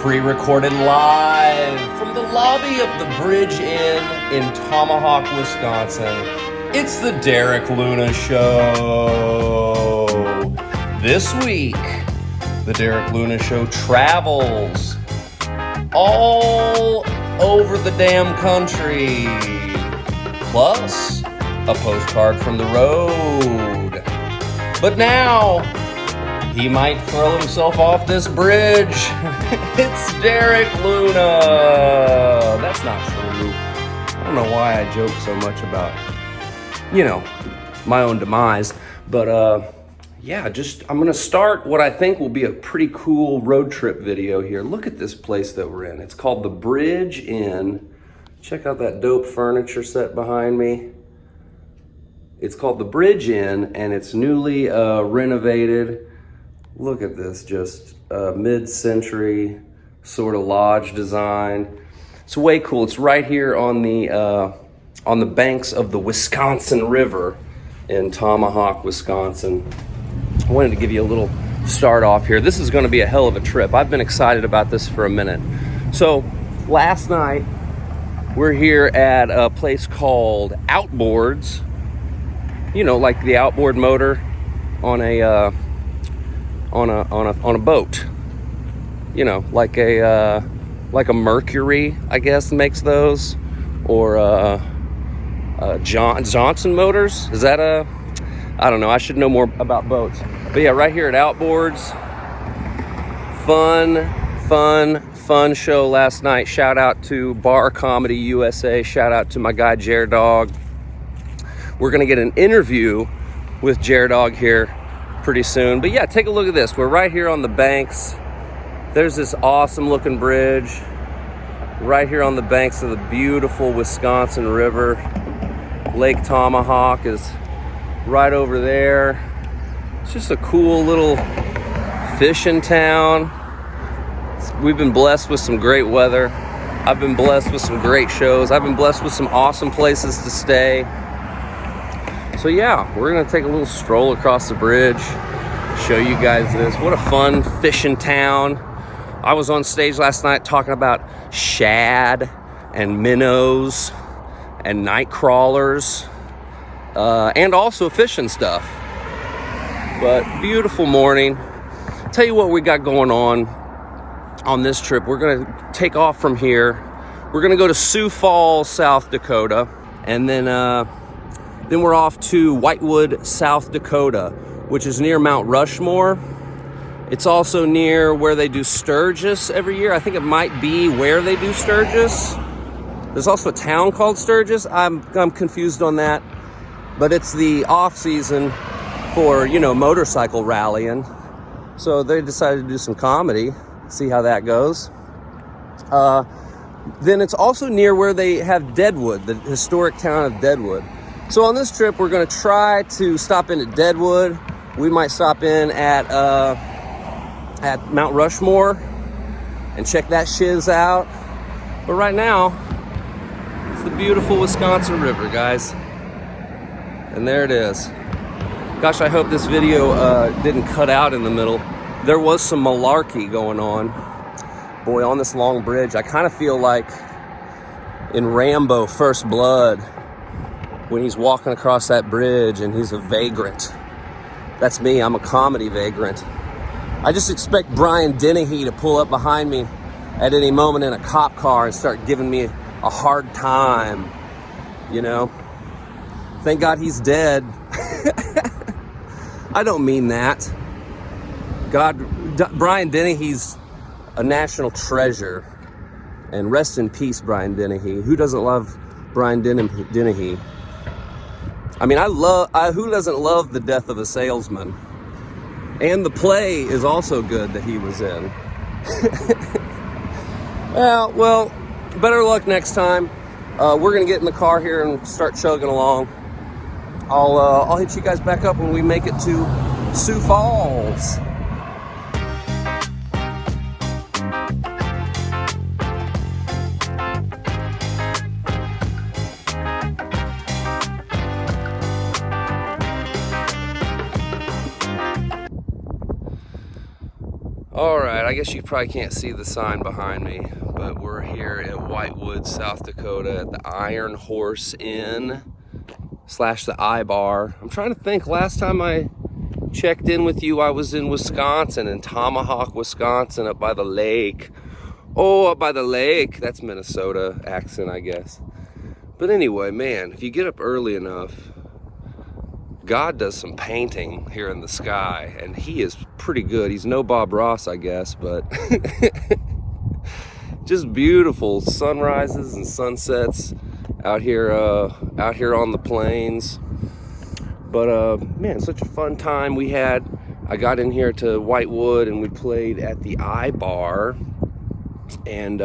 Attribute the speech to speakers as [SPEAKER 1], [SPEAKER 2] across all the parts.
[SPEAKER 1] Pre-recorded live from the lobby of the Bridge Inn in Tomahawk, Wisconsin. It's the Derek Luna Show. This week, the Derek Luna Show travels all over the damn country. Plus, a postcard from the road. But now, he might throw himself off this bridge. It's Derek Luna. That's not true. I don't know why I joke so much about, my own demise. But I'm going to start what I think will be a pretty cool road trip video here. Look at this place that we're in. It's called the Bridge Inn. Check out that dope furniture set behind me. It's called the Bridge Inn, and it's newly renovated. Look at this, just mid-century sort of lodge design. It's way cool. It's right here on the banks of the Wisconsin River in Tomahawk, Wisconsin. I wanted to give you a little start off here. This is going to be a hell of a trip. I've been excited about this for a minute. So last night we're here at a place called Outboards. Like the outboard motor on a boat, like a Mercury, I guess, makes those, or Johnson Motors. Is that I don't know. I should know more about boats. But yeah, right here at Outboards. Fun show last night. Shout out to Bar Comedy USA. Shout out to my guy Jared Dog. We're gonna get an interview with Jared Dog here pretty soon. But yeah, take a look at this. We're right here on the banks. There's this awesome looking bridge right here on the banks of the beautiful Wisconsin River. Lake Tomahawk is right over there. It's just a cool little fishing town. We've been blessed with some great weather. I've been blessed with some great shows. I've been blessed with some awesome places to stay. So yeah, we're gonna take a little stroll across the bridge, show you guys this. What a fun fishing town. I was on stage last night talking about shad and minnows and night crawlers, and also fishing stuff. But beautiful morning. Tell you what we got going on this trip. We're gonna take off from here. We're gonna go to Sioux Falls, South Dakota, and then we're off to Whitewood, South Dakota, which is near Mount Rushmore. It's also near where they do Sturgis every year. I think it might be where they do Sturgis. There's also a town called Sturgis. I'm confused on that. But it's the off season for, motorcycle rallying. So they decided to do some comedy, see how that goes. Then it's also near where they have Deadwood, the historic town of Deadwood. So on this trip, we're going to try to stop in at Deadwood. We might stop in at Mount Rushmore and check that shiz out. But right now, it's the beautiful Wisconsin River, guys. And there it is. Gosh, I hope this video didn't cut out in the middle. There was some malarkey going on. Boy, on this long bridge, I kind of feel like in Rambo First Blood, when he's walking across that bridge and he's a vagrant. That's me, I'm a comedy vagrant. I just expect Brian Dennehy to pull up behind me at any moment in a cop car and start giving me a hard time, Thank God he's dead. I don't mean that. Brian Dennehy's a national treasure. And rest in peace, Brian Dennehy. Who doesn't love Brian Dennehy? I mean, who doesn't love The Death of a Salesman? And the play is also good that he was in. Well, better luck next time. We're gonna get in the car here and start chugging along. I'll hit you guys back up when we make it to Sioux Falls. All right, I guess you probably can't see the sign behind me, but we're here at Whitewood, South Dakota at the Iron Horse Inn / the I-Bar. I'm trying to think, last time I checked in with you, I was in Wisconsin, in Tomahawk, Wisconsin, up by the lake. Oh, up by the lake. That's Minnesota accent, I guess. But anyway, man, if you get up early enough, God does some painting here in the sky, and he is pretty good. He's no Bob Ross, I guess, but just beautiful sunrises and sunsets out here on the plains. But man, such a fun time we had. I got in here to Whitewood and we played at the I-Bar, and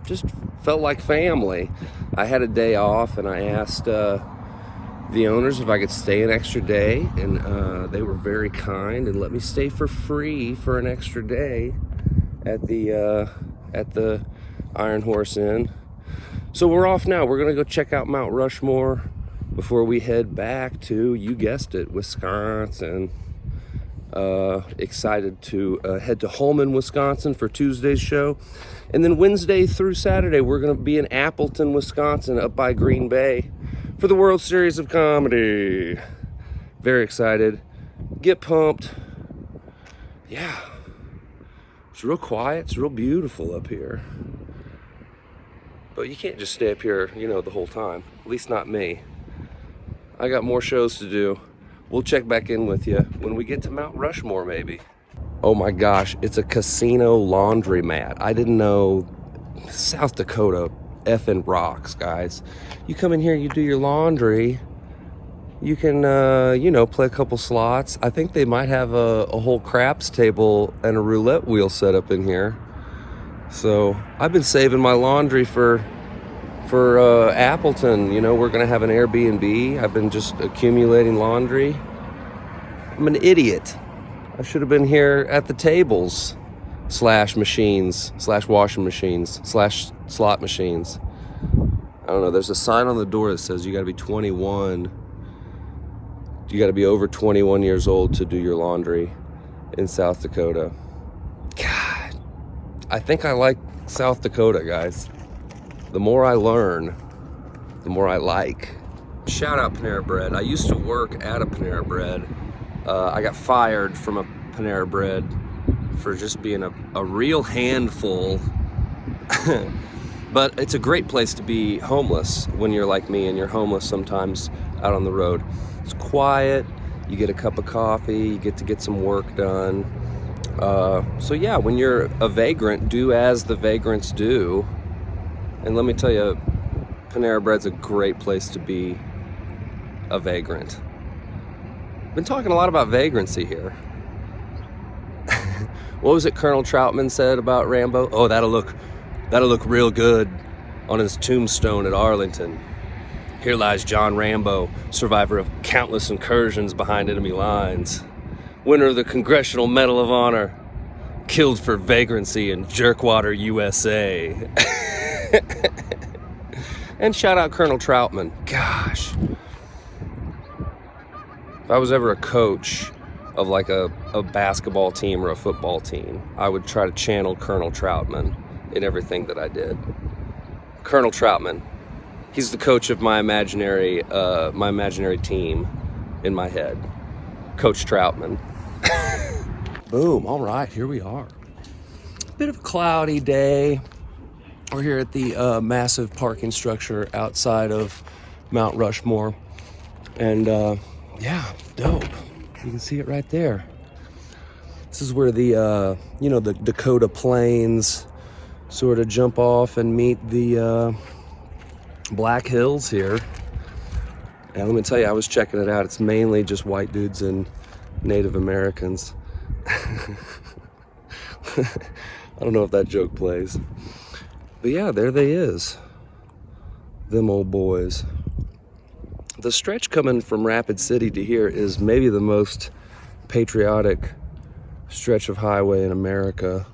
[SPEAKER 1] just felt like family. I had a day off, and I asked the owners if I could stay an extra day, and they were very kind and let me stay for free for an extra day at the Iron Horse Inn. So we're off now. We're gonna go check out Mount Rushmore before we head back to, you guessed it, Wisconsin. Excited to head to Holmen, Wisconsin for Tuesday's show, and then Wednesday through Saturday we're gonna be in Appleton, Wisconsin, up by Green Bay, for the World Series of Comedy. Very excited. Get pumped. Yeah. It's real quiet. It's real beautiful up here. But you can't just stay up here, the whole time. At least not me. I got more shows to do. We'll check back in with you when we get to Mount Rushmore, maybe. Oh my gosh, it's a casino laundromat. I didn't know. South Dakota effing rocks, guys. You come in here, you do your laundry, you can play a couple slots. I think they might have a whole craps table and a roulette wheel set up in here. So I've been saving my laundry for Appleton. We're gonna have an Airbnb. I've been just accumulating laundry. I'm an idiot. I should have been here at the tables / machines / washing machines / slot machines. I don't know, there's a sign on the door that says you gotta be 21. You gotta be over 21 years old to do your laundry in South Dakota. God, I think I like South Dakota, guys. The more I learn, the more I like. Shout out Panera Bread. I used to work at a Panera Bread. I got fired from a Panera Bread for just being a real handful. But it's a great place to be homeless when you're like me and you're homeless sometimes out on the road. It's quiet, you get a cup of coffee, you get to get some work done. So yeah, when you're a vagrant, do as the vagrants do. And let me tell you, Panera Bread's a great place to be a vagrant. Been talking a lot about vagrancy here. What was it Colonel Troutman said about Rambo? Oh, that'll look real good on his tombstone at Arlington. Here lies John Rambo, survivor of countless incursions behind enemy lines, winner of the Congressional Medal of Honor, killed for vagrancy in Jerkwater, USA. And shout out Colonel Troutman. Gosh. If I was ever a coach of like a basketball team or a football team, I would try to channel Colonel Troutman in everything that I did. Colonel Troutman, he's the coach of my imaginary team in my head. Coach Troutman. Boom, all right, here we are. Bit of a cloudy day. We're here at the massive parking structure outside of Mount Rushmore. And yeah, dope. You can see it right there. This is where the Dakota Plains sort of jump off and meet the Black Hills here. And let me tell you, I was checking it out. It's mainly just white dudes and Native Americans. I don't know if that joke plays. But yeah, there they is. Them old boys. The stretch coming from Rapid City to here is maybe the most patriotic stretch of highway in America.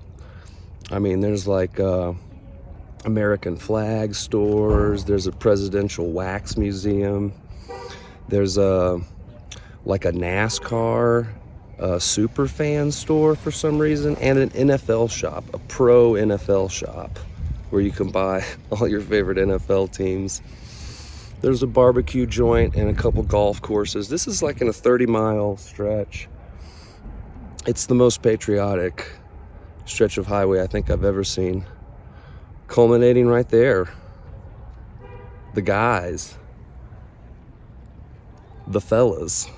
[SPEAKER 1] I mean, there's like American flag stores, there's a presidential wax museum, there's like a NASCAR a super fan store for some reason, and an NFL shop, a pro NFL shop, where you can buy all your favorite NFL teams. There's a barbecue joint and a couple golf courses. This is like in a 30-mile stretch. It's the most patriotic stretch of highway I think I've ever seen. Culminating right there. The guys. The fellas.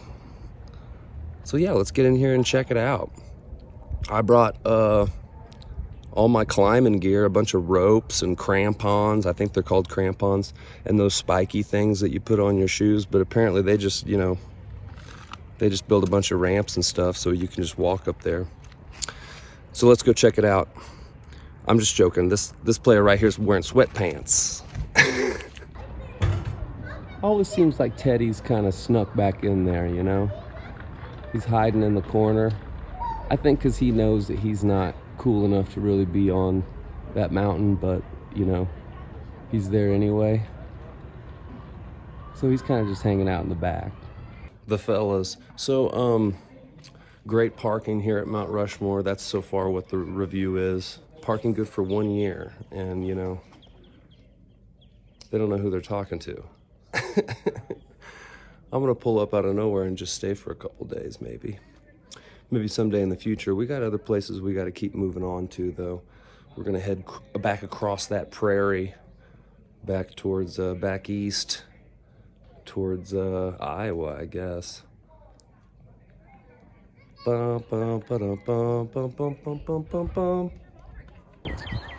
[SPEAKER 1] So yeah, let's get in here and check it out. I brought all my climbing gear, a bunch of ropes and crampons. I think they're called crampons, and those spiky things that you put on your shoes. But apparently they just, you know, they just build a bunch of ramps and stuff so you can just walk up there. So let's go check it out. I'm just joking. This player right here is wearing sweatpants. Always seems like Teddy's kind of snuck back in there, you know? He's hiding in the corner. I think because he knows that he's not cool enough to really be on that mountain, but you know, he's there anyway. So he's kind of just hanging out in the back. The fellas. So great parking here at Mount Rushmore. That's so far what the review is. Parking good for 1 year, and you know, they don't know who they're talking to. I'm gonna pull up out of nowhere and just stay for a couple days, maybe someday in the future. We got other places we got to keep moving on to, though. We're gonna head back across that prairie, back towards back east towards Iowa, I guess. Bum, bum, ba-dum, bum, bum, bum, bum, bum, bum, bum.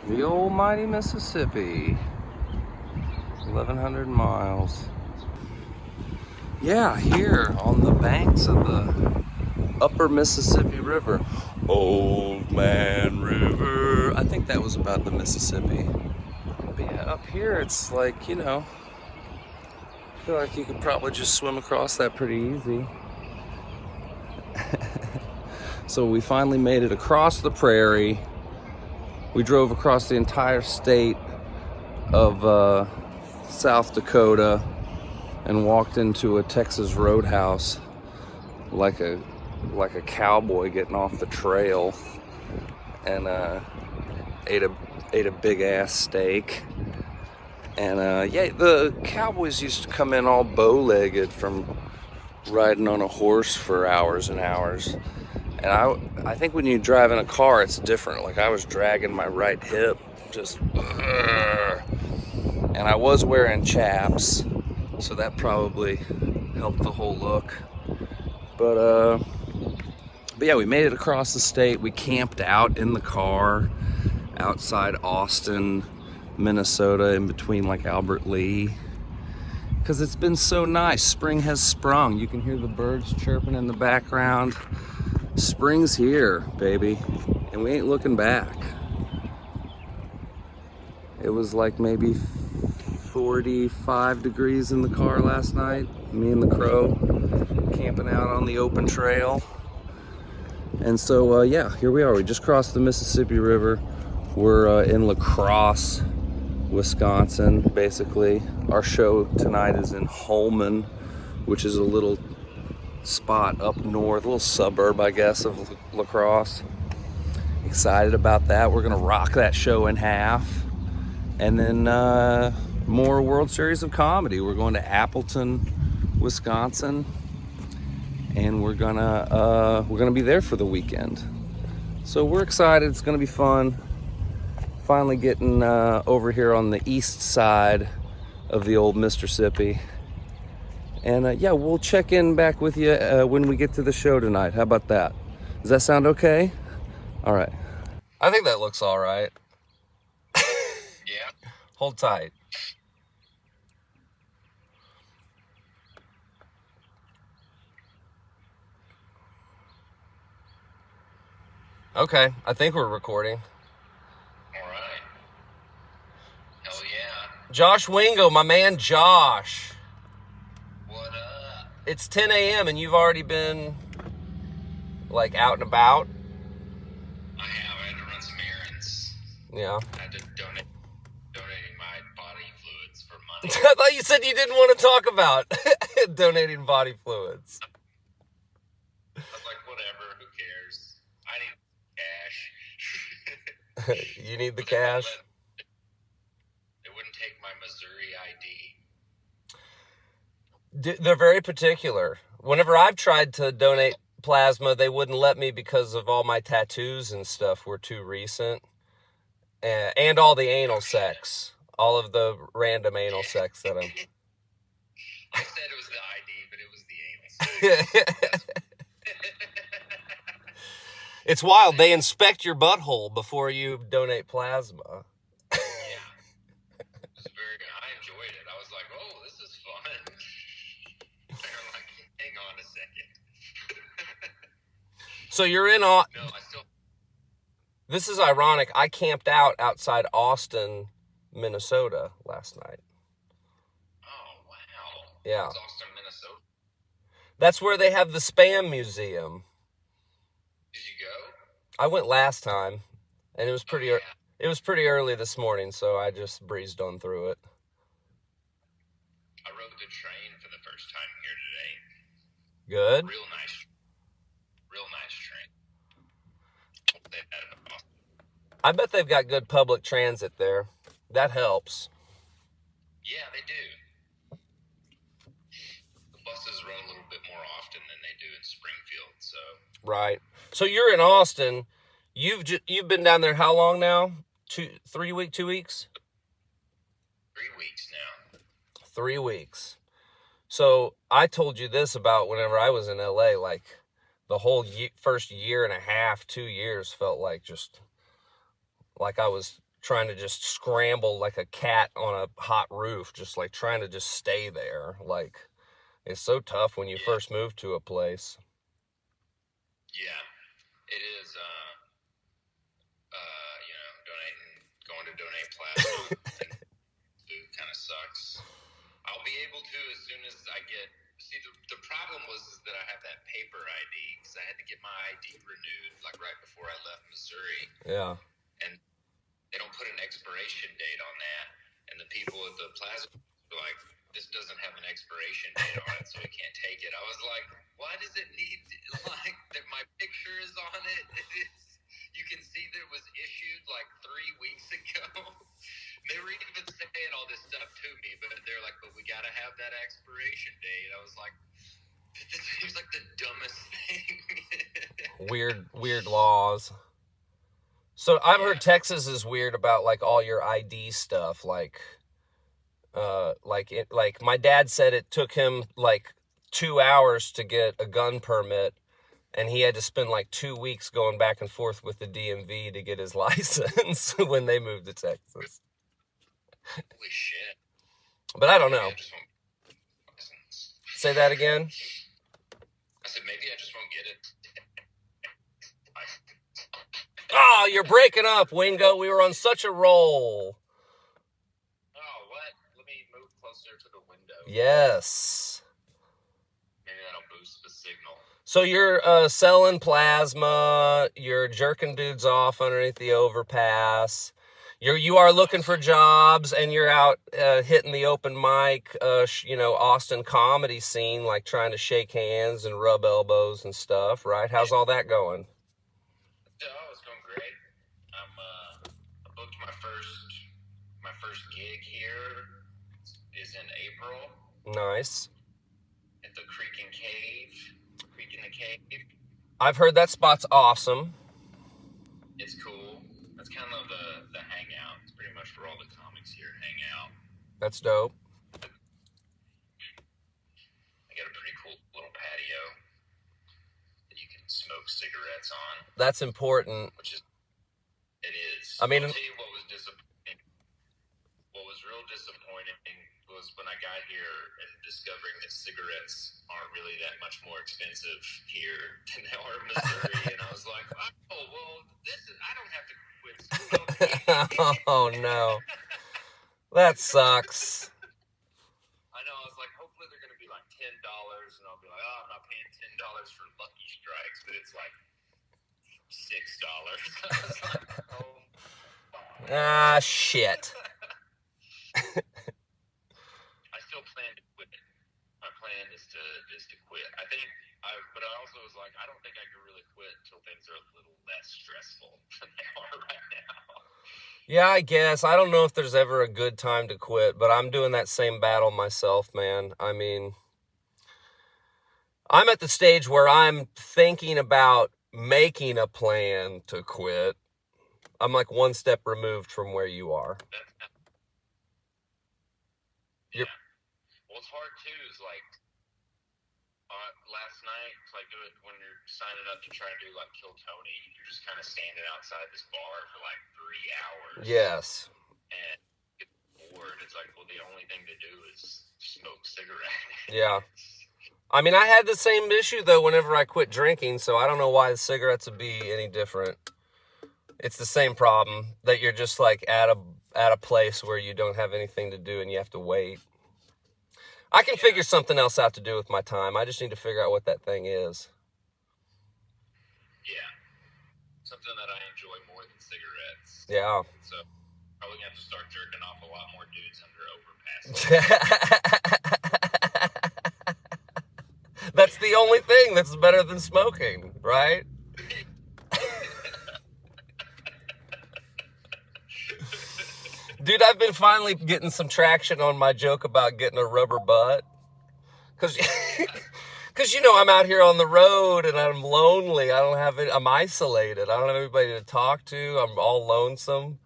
[SPEAKER 1] The old mighty Mississippi. 1,100 miles. Yeah, here on the banks of the upper Mississippi River. Old Man River. I think that was about the Mississippi. But yeah, up here it's like, you know, I feel like you could probably just swim across that pretty easy. So we finally made it across the prairie. We drove across the entire state of South Dakota and walked into a Texas roadhouse like a cowboy getting off the trail, and ate a big ass steak. And yeah, the cowboys used to come in all bow-legged from riding on a horse for hours and hours. And I think when you drive in a car, it's different. Like, I was dragging my right hip, just, and I was wearing chaps, so that probably helped the whole look. But yeah, we made it across the state. We camped out in the car outside Austin, Minnesota, in between like Albert Lee, because it's been so nice. Spring has sprung. You can hear the birds chirping in the background. Spring's here, baby, and we ain't looking back. It was like maybe 45 degrees in the car last night. Me and the Crow camping out on the open trail. And so yeah, here we are. We just crossed the Mississippi River. We're in La Crosse, Wisconsin, basically. Our show tonight is in Holmen, which is a little spot up north, a little suburb, I guess, of La Crosse. Excited about that. We're gonna rock that show in half. And then more World Series of Comedy. We're going to Appleton, Wisconsin, and we're gonna be there for the weekend. So we're excited. It's gonna be fun. Finally getting over here on the east side of the old Mississippi. And yeah, we'll check in back with you when we get to the show tonight. How about that? Does that sound okay? All right. I think that looks all right.
[SPEAKER 2] Yeah.
[SPEAKER 1] Hold tight. Okay, I think we're recording.
[SPEAKER 2] All right. Hell yeah.
[SPEAKER 1] Josh Wingo, my man Josh.
[SPEAKER 2] What up?
[SPEAKER 1] It's 10 a.m. and you've already been, like, out and about?
[SPEAKER 2] I had to run some errands.
[SPEAKER 1] Yeah.
[SPEAKER 2] I had to donating my body fluids for money.
[SPEAKER 1] I thought you said you didn't want to talk about donating body fluids.
[SPEAKER 2] I was like, whatever.
[SPEAKER 1] You need the
[SPEAKER 2] Well, they wouldn't
[SPEAKER 1] cash?
[SPEAKER 2] they wouldn't take my Missouri ID.
[SPEAKER 1] They're very particular. Whenever I've tried to donate plasma, they wouldn't let me because of all my tattoos and stuff were too recent. And all the anal sex. All of the random anal sex that I'm...
[SPEAKER 2] I said it was the ID, but it was the anal sex.
[SPEAKER 1] It's wild. They inspect your butthole before you donate plasma.
[SPEAKER 2] Yeah. It was I enjoyed it. I was like, oh, this is fun. They're like, hang on a second.
[SPEAKER 1] So you're in...
[SPEAKER 2] No, I still...
[SPEAKER 1] This is ironic. I camped out outside Austin, Minnesota last night.
[SPEAKER 2] Oh, wow.
[SPEAKER 1] Yeah.
[SPEAKER 2] It's Austin, Minnesota.
[SPEAKER 1] That's where they have the Spam Museum.
[SPEAKER 2] Did you go?
[SPEAKER 1] I went last time, and it was pretty...
[SPEAKER 2] Yeah.
[SPEAKER 1] It was pretty early this morning, so I just breezed on through it.
[SPEAKER 2] I rode the train for the first time here today.
[SPEAKER 1] Good.
[SPEAKER 2] Real nice train.
[SPEAKER 1] I bet they've got good public transit there. That helps.
[SPEAKER 2] Yeah, they do. The buses run a little bit more often than they do in Springfield, so.
[SPEAKER 1] Right. So you're in Austin. You've been down there how long now? 2 weeks?
[SPEAKER 2] 3 weeks now.
[SPEAKER 1] 3 weeks. So I told you this about whenever I was in LA, like the whole first year and a half, 2 years felt like just like I was trying to just scramble like a cat on a hot roof, just like trying to just stay there. Like it's so tough when you first move to a place.
[SPEAKER 2] Yeah, it is. Going to donate plasma it kind of sucks. I'll be able to as soon as I get. See, the problem was that I have that paper ID because I had to get my ID renewed like right before I left Missouri.
[SPEAKER 1] Yeah.
[SPEAKER 2] And they don't put an expiration date on that. And the people at the plasma were like, this doesn't have an expiration date on it, so we can't take it. I was like, why does it need, like, that my picture is on it? You can see that it was issued like 3 weeks ago. They were even saying all this stuff to me, but they're like, but we got to have that expiration date. I was like, this seems like the dumbest thing.
[SPEAKER 1] Weird laws. So I've heard Texas is weird about like all your ID stuff. Like my dad said it took him like 2 hours to get a gun permit, and he had to spend like 2 weeks going back and forth with the DMV to get his license when they moved to Texas.
[SPEAKER 2] Holy shit.
[SPEAKER 1] But I don't know. Say that again?
[SPEAKER 2] I said, maybe I just won't get it.
[SPEAKER 1] Oh, you're breaking up, Wingo. We were on such a roll.
[SPEAKER 2] Oh, what? Let me move closer to the window.
[SPEAKER 1] Yes.
[SPEAKER 2] Maybe that'll boost the signal.
[SPEAKER 1] So you're selling plasma. You're jerking dudes off underneath the overpass. You are looking for jobs, and you're out hitting the open mic, Austin comedy scene, like trying to shake hands and rub elbows and stuff, right? How's all that going?
[SPEAKER 2] Oh, it's going great. I booked my first gig here is in April.
[SPEAKER 1] Nice.
[SPEAKER 2] At the Creek and the Cave.
[SPEAKER 1] I've heard that spot's awesome.
[SPEAKER 2] It's cool. That's kind of the hangout. It's pretty much where all the comics here hang out.
[SPEAKER 1] That's dope.
[SPEAKER 2] I got a pretty cool little patio that you can smoke cigarettes on.
[SPEAKER 1] That's important.
[SPEAKER 2] It is.
[SPEAKER 1] I mean,
[SPEAKER 2] I'll tell you what was disappointing. What was real disappointing was when I got here and discovering that cigarettes aren't really that much more expensive here than they are in Missouri. And I was like, oh, well, I don't have to quit smoking.
[SPEAKER 1] Oh, no. That sucks.
[SPEAKER 2] I know. I was like, hopefully they're going to be like $10. And I'll be like, oh, I'm not paying $10 for Lucky Strikes, but it's like $6. I was like, oh.
[SPEAKER 1] Ah, shit.
[SPEAKER 2] I still plan to quit. My plan is to quit. But I also was like, I don't think I can really quit until things are a little less stressful than they are right now.
[SPEAKER 1] Yeah, I guess. I don't know if there's ever a good time to quit, but I'm doing that same battle myself, man. I mean, I'm at the stage where I'm thinking about making a plan to quit. I'm like one step removed from where you are. You're,
[SPEAKER 2] Yeah. Well, it's hard too. Is like last night, it's like when you're signing up to try to do like Kill Tony, you're just kind of standing outside this bar for like 3 hours.
[SPEAKER 1] yes.
[SPEAKER 2] And get bored. It's like, well, the only thing to do is smoke cigarettes.
[SPEAKER 1] Yeah. I mean, I had the same issue though whenever I quit drinking, so I don't know why the cigarettes would be any different. It's the same problem that you're just like at a place where you don't have anything to do and you have to wait. I can figure something else out to do with my time. I just need to figure out what that thing is.
[SPEAKER 2] Yeah. Something that I enjoy more than cigarettes.
[SPEAKER 1] Yeah.
[SPEAKER 2] So probably gonna have to start jerking off a lot more dudes under overpasses.
[SPEAKER 1] That's the only thing that's better than smoking, right? Dude, I've been finally getting some traction on my joke about getting a rubber butt. Because, you know, I'm out here on the road and I'm lonely. I'm isolated. I don't have anybody to talk to. I'm all lonesome.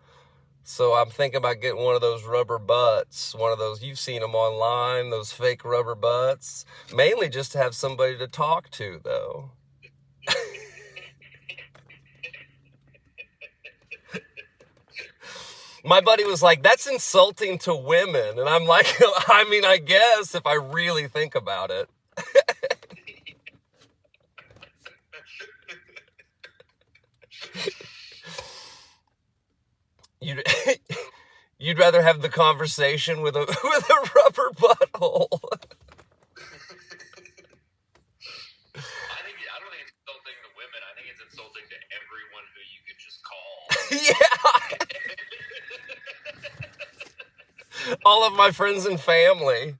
[SPEAKER 1] So I'm thinking about getting one of those rubber butts. One of those, you've seen them online, those fake rubber butts. Mainly just to have somebody to talk to, though. My buddy was like, that's insulting to women. And I'm like, I mean, I guess if I really think about it. You'd rather have the conversation with a rubber butthole.
[SPEAKER 2] I don't think it's insulting to women. I think it's insulting to everyone who you could just call.
[SPEAKER 1] Yeah. All of my friends and family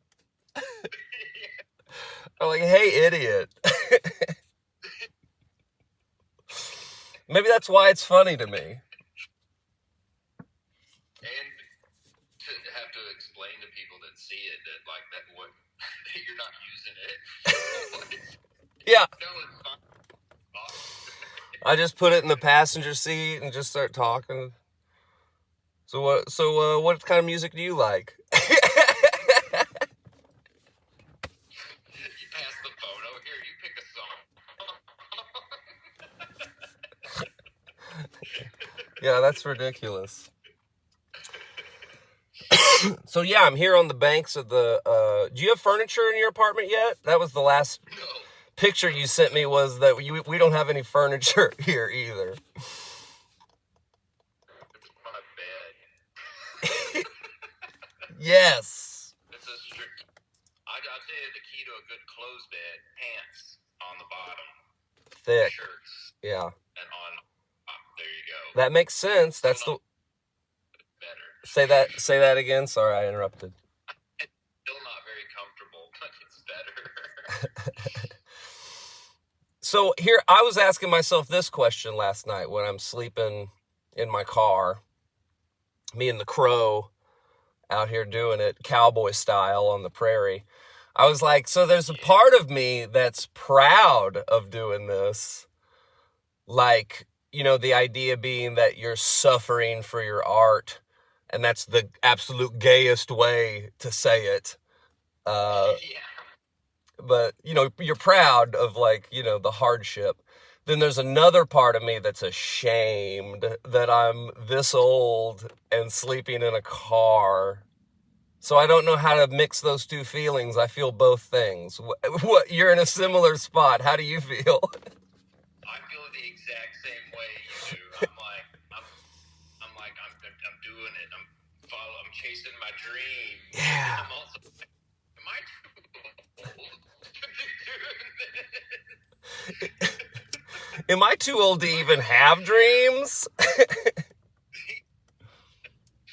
[SPEAKER 1] are like, hey, idiot. Maybe that's why it's funny to me.
[SPEAKER 2] And to have to explain to people that see it that like that you're not using it.
[SPEAKER 1] Yeah.
[SPEAKER 2] No, it's fine.
[SPEAKER 1] I just put it in the passenger seat and just start talking. So what kind of music do you like?
[SPEAKER 2] You pass the phone over here. You pick a song.
[SPEAKER 1] Yeah, that's ridiculous. So yeah, I'm here on the banks of the. Do you have furniture in your apartment yet? That was the last picture you sent me. Was that we don't have any furniture here either. Yes.
[SPEAKER 2] It's a strict. I'll tell you the key to a good clothes bed: pants on the bottom,
[SPEAKER 1] thick
[SPEAKER 2] shirts,
[SPEAKER 1] yeah,
[SPEAKER 2] and on top. There you go.
[SPEAKER 1] That makes sense. That's the
[SPEAKER 2] better.
[SPEAKER 1] Say that again. Sorry, I interrupted.
[SPEAKER 2] It's still not very comfortable, but it's better.
[SPEAKER 1] So here, I was asking myself this question last night when I'm sleeping in my car. Me and the crow out here doing it cowboy style on the prairie. I was like, so there's a part of me that's proud of doing this. Like, you know, the idea being that you're suffering for your art, and that's the absolute gayest way to say it. But, you know, you're proud of, like, you know, the hardship. Then there's another part of me that's ashamed that I'm this old and sleeping in a car. So I don't know how to mix those two feelings. I feel both things. What you're in a similar spot. How do you feel?
[SPEAKER 2] I feel the exact same way you do. I'm doing it. I'm chasing my dream.
[SPEAKER 1] Yeah.
[SPEAKER 2] I'm also like, am I too old to be doing this?
[SPEAKER 1] Am I too old to even have dreams?
[SPEAKER 2] Am I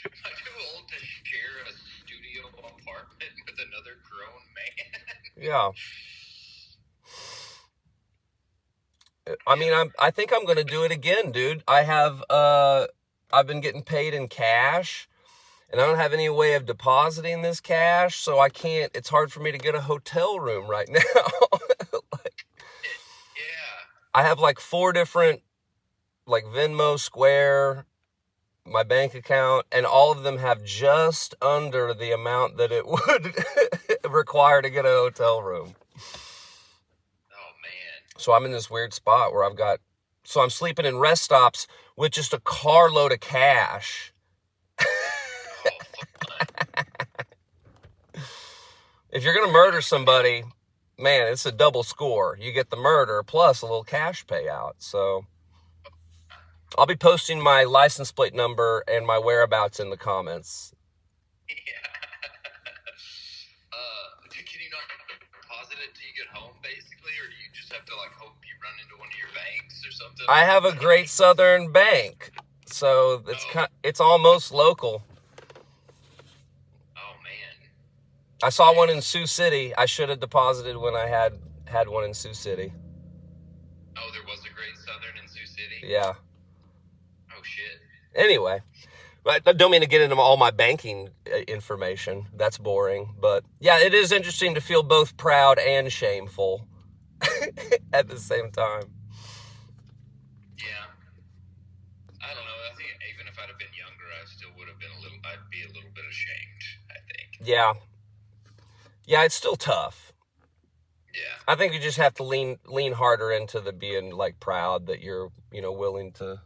[SPEAKER 2] too old to share a studio apartment with another grown man?
[SPEAKER 1] Yeah. I mean, I think I'm going to do it again, dude. I have I've been getting paid in cash, and I don't have any way of depositing this cash, so I can't. It's hard for me to get a hotel room right now.
[SPEAKER 2] Yeah.
[SPEAKER 1] I have like 4 different, like Venmo, Square, my bank account, and all of them have just under the amount that it would require to get a hotel room.
[SPEAKER 2] Oh man.
[SPEAKER 1] So I'm in this weird spot where I'm sleeping in rest stops with just a carload of cash.
[SPEAKER 2] Oh, fun.
[SPEAKER 1] If you're gonna murder somebody, man, it's a double score. You get the murder plus a little cash payout. So I'll be posting my license plate number and my whereabouts in the comments.
[SPEAKER 2] Yeah. Can you not deposit it till you get home, basically, or do you just have to like hope you run into one of your banks or something?
[SPEAKER 1] I have a Great Southern Bank, so it's almost local.
[SPEAKER 2] Oh man.
[SPEAKER 1] I saw one in Sioux City. I should have deposited when I had one in Sioux City.
[SPEAKER 2] Oh, there was a Great Southern in Sioux City?
[SPEAKER 1] Yeah.
[SPEAKER 2] Oh shit.
[SPEAKER 1] Anyway, I don't mean to get into all my banking information. That's boring. But yeah, it is interesting to feel both proud and shameful at the same time.
[SPEAKER 2] Yeah. I don't know. I think even if I'd have been younger, I still would have been I'd be a little bit ashamed, I think.
[SPEAKER 1] Yeah. Yeah, it's still tough.
[SPEAKER 2] Yeah.
[SPEAKER 1] I think you just have to lean harder into the being like proud that you're, willing to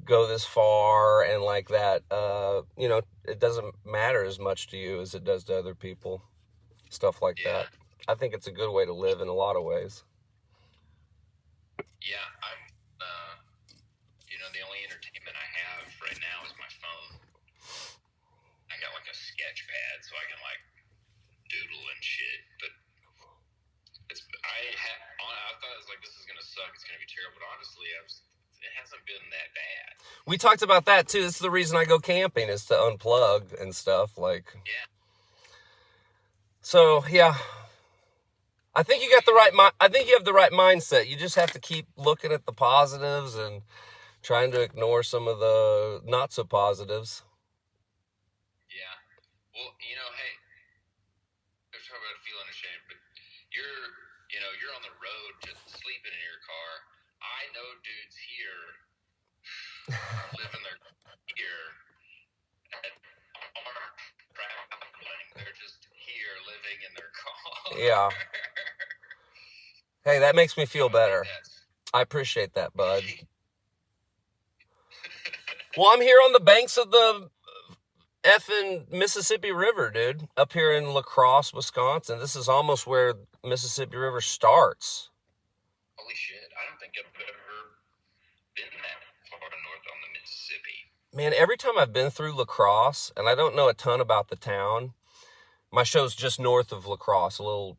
[SPEAKER 1] go this far, and like that, it doesn't matter as much to you as it does to other people. Stuff like that. I think it's a good way to live in a lot of ways.
[SPEAKER 2] Yeah, the only entertainment I have right now is my phone. I got like a sketch pad so I can like doodle and shit, but I thought it was like, this is gonna suck, it's gonna be terrible, but honestly, it hasn't been that bad.
[SPEAKER 1] We talked about that too. This is the reason I go camping, is to unplug and stuff. Like,
[SPEAKER 2] yeah.
[SPEAKER 1] So yeah, I think you got the right. I think you have the right mindset. You just have to keep looking at the positives and trying to ignore some of the not so positives.
[SPEAKER 2] Yeah. Well, hey, I was talking about feeling ashamed, but you're on the road just sleeping in your car. I know dudes here living their here and aren't traveling. They're just here living in their car.
[SPEAKER 1] Yeah. Hey, that makes me feel better. I appreciate that, bud. Well, I'm here on the banks of the effing Mississippi River, dude. Up here in La Crosse, Wisconsin. This is almost where Mississippi River starts.
[SPEAKER 2] Holy shit. I don't think I've ever been that far north on the Mississippi.
[SPEAKER 1] Man, every time I've been through La Crosse, and I don't know a ton about the town, my show's just north of La Crosse, a little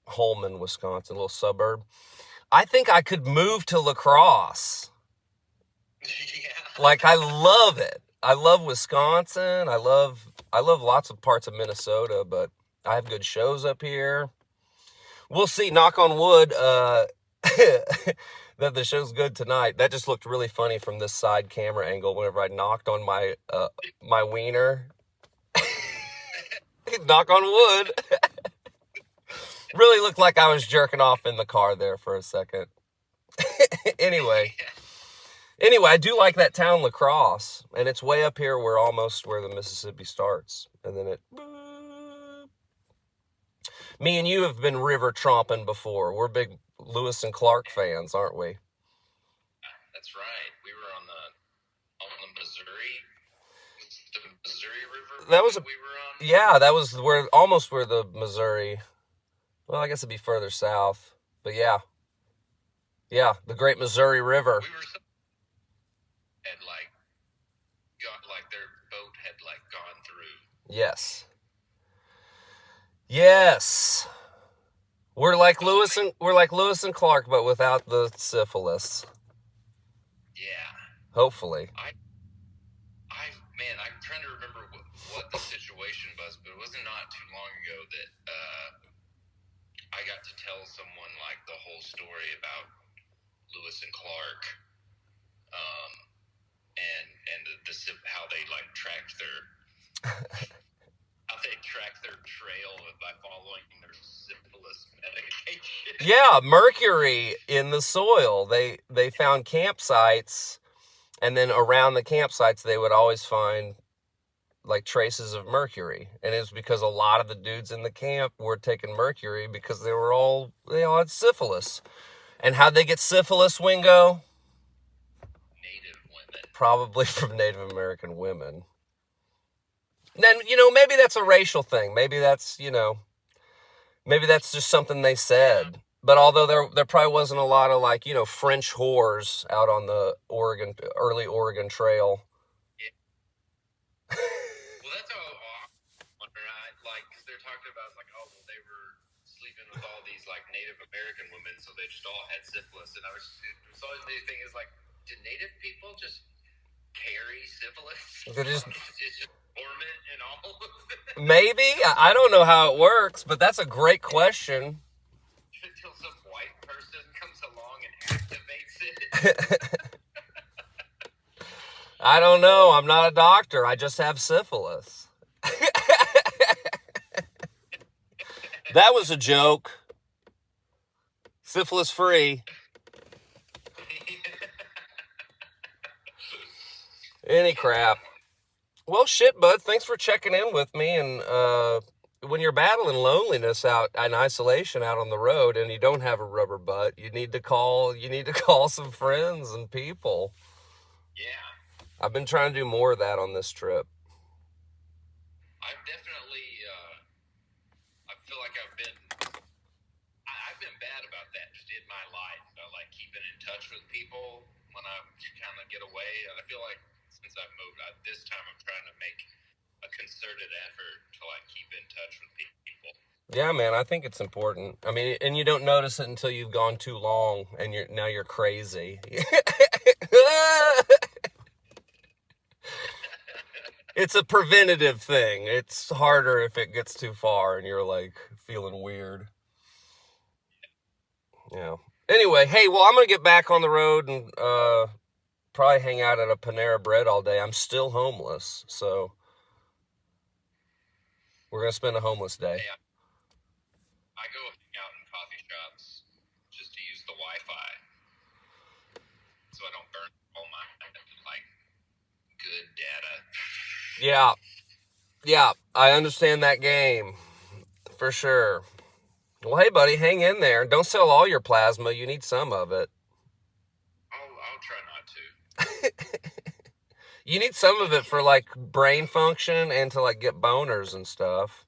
[SPEAKER 1] Holman, Wisconsin, a little suburb. I think I could move to La Crosse.
[SPEAKER 2] Yeah.
[SPEAKER 1] Like, I love it. I love Wisconsin. I love lots of parts of Minnesota, but I have good shows up here. We'll see, knock on wood, that the show's good tonight. That just looked really funny from this side camera angle whenever I knocked on my my wiener. Knock on wood. Really looked like I was jerking off in the car there for a second. Anyway, I do like that town, La Crosse, and it's way up here. We're almost where the Mississippi starts, and then me and you have been river tromping before. We're big Lewis and Clark fans, aren't we?
[SPEAKER 2] That's right. We were on the Missouri, the Missouri River.
[SPEAKER 1] That was
[SPEAKER 2] we were on.
[SPEAKER 1] Yeah, that was almost where the Missouri. Well, I guess it'd be further south, but yeah, the Great Missouri River.
[SPEAKER 2] We were their boat had gone through.
[SPEAKER 1] Yes. We're like Lewis and Clark, but without the syphilis.
[SPEAKER 2] Yeah.
[SPEAKER 1] Hopefully.
[SPEAKER 2] I'm trying to remember what the situation was, but it wasn't not too long ago that I got to tell someone the whole story about Lewis and Clark, and track their trail by following their syphilis medication.
[SPEAKER 1] Yeah, mercury in the soil. They found campsites, and then around the campsites they would always find like traces of mercury, and it was because a lot of the dudes in the camp were taking mercury because they all had syphilis. And how'd they get syphilis, Wingo?
[SPEAKER 2] Native women.
[SPEAKER 1] Probably from Native American women. Then, maybe that's a racial thing. Maybe that's just something they said. But although there probably wasn't a lot of French whores out on the early Oregon Trail.
[SPEAKER 2] Yeah. Well, that's how I wonder, because they're talking about they were sleeping with all these Native American women, so they just all had syphilis. And it was always the thing is did Native people just carry syphilis? It's just dormant and all of it.
[SPEAKER 1] Maybe. I don't know how it works, but that's a great question.
[SPEAKER 2] Until some white person comes along and activates it.
[SPEAKER 1] I don't know. I'm not a doctor. I just have syphilis. That was a joke. Syphilis free. Any crap. Well, shit, bud. Thanks for checking in with me. And when you're battling loneliness out in isolation out on the road, and you don't have a rubber butt, you need to call some friends and people.
[SPEAKER 2] Yeah.
[SPEAKER 1] I've been trying to do more of that on this trip.
[SPEAKER 2] I've definitely, I feel like I've been bad about that just in my life. Keeping in touch with people when I kind of get away. I feel like since I've moved, this time I'm trying to make a concerted effort to keep in touch with people.
[SPEAKER 1] Yeah, man, I think it's important. I mean, and you don't notice it until you've gone too long and now you're crazy. It's a preventative thing. It's harder if it gets too far and you're feeling weird. Yeah. Anyway, hey, well, I'm going to get back on the road and probably hang out at a Panera Bread all day. I'm still homeless, so we're going to spend a homeless day.
[SPEAKER 2] Hey, I go hang out in coffee shops just to use the Wi-Fi so I don't burn all my good data.
[SPEAKER 1] Yeah, I understand that game for sure. Well, hey, buddy, hang in there. Don't sell all your plasma. You need some of it.
[SPEAKER 2] I'll try not to.
[SPEAKER 1] You need some of it for brain function and to get boners and stuff.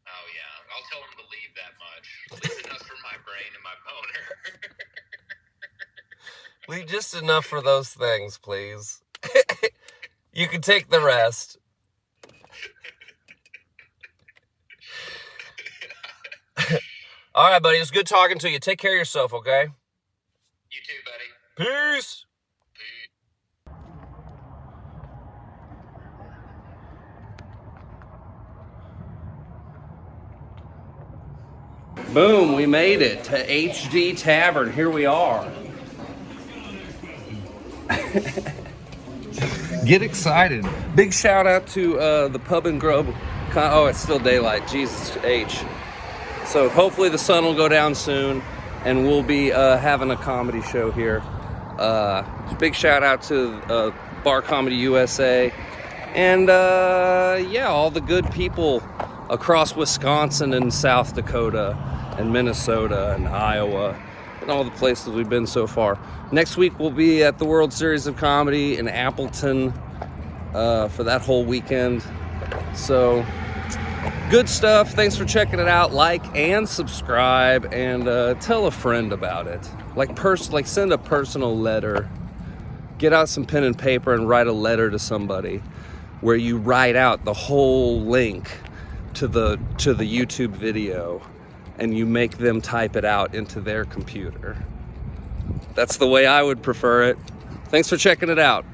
[SPEAKER 2] Oh yeah, I'll tell them to leave that much. Leave enough for my brain and my boner.
[SPEAKER 1] Leave just enough for those things, please. You can take the rest. All right, buddy. It was good talking to you. Take care of yourself, okay?
[SPEAKER 2] You too, buddy.
[SPEAKER 1] Peace. Boom, we made it to HD Tavern. Here we are. Get excited. Big shout out to the Pub and Grub. Oh, it's still daylight. Jesus H. So hopefully the sun will go down soon and we'll be having a comedy show here. Big shout out to Bar Comedy USA. And yeah, all the good people across Wisconsin and South Dakota and Minnesota and Iowa and all the places we've been so far. Next week we'll be at the World Series of Comedy in Appleton for that whole weekend. So good stuff. Thanks for checking it out. Like and subscribe and tell a friend about it. Send a personal letter. Get out some pen and paper and write a letter to somebody where you write out the whole link to the YouTube video and you make them type it out into their computer. That's the way I would prefer it. Thanks for checking it out.